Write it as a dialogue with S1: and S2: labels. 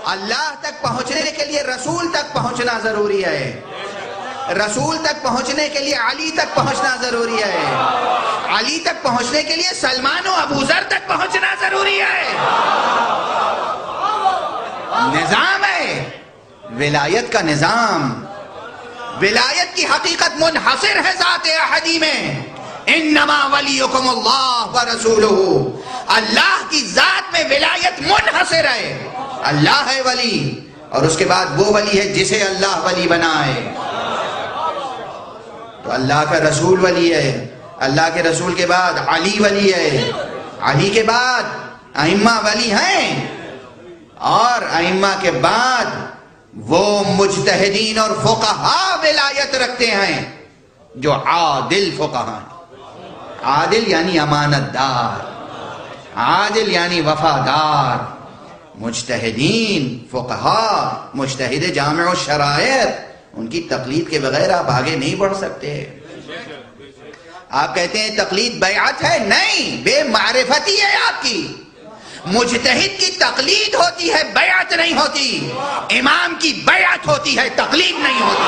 S1: اللہ تک پہنچنے کے لیے رسول تک پہنچنا ضروری ہے، رسول تک پہنچنے کے لیے علی تک پہنچنا ضروری ہے، علی تک پہنچنے کے لیے سلمان و ابو ذر تک پہنچنا ضروری ہے۔ نظام ہے ولایت کا نظام، ولایت کی حقیقت منحصر ہے ذات احدی میں، انما ولیکم اللہ ورسولہ، اللہ کی ذات میں ولایت منحصر ہے، اللہ ہے ولی، اور اس کے بعد وہ ولی ہے جسے اللہ ولی بنائے۔ تو اللہ کا رسول ولی ہے، اللہ کے رسول کے بعد علی ولی ہے، علی کے بعد ائمہ ولی ہیں، اور ائمہ کے بعد وہ مجتہدین اور فقہاء ولایت رکھتے ہیں جو عادل فقہاء ہیں۔ عادل یعنی امانت دار، عادل یعنی وفادار، مجتہدین فقہاء، مجتہد جامع الشرائط، ان کی تقلید کے بغیر آپ آگے نہیں بڑھ سکتے۔ آپ کہتے ہیں تقلید بیعت ہے، نہیں، بے معرفتی ہے آپ کی۔ مجتہد کی تقلید ہوتی ہے، بیعت نہیں ہوتی، امام کی بیعت ہوتی ہے، تقلید نہیں ہوتی۔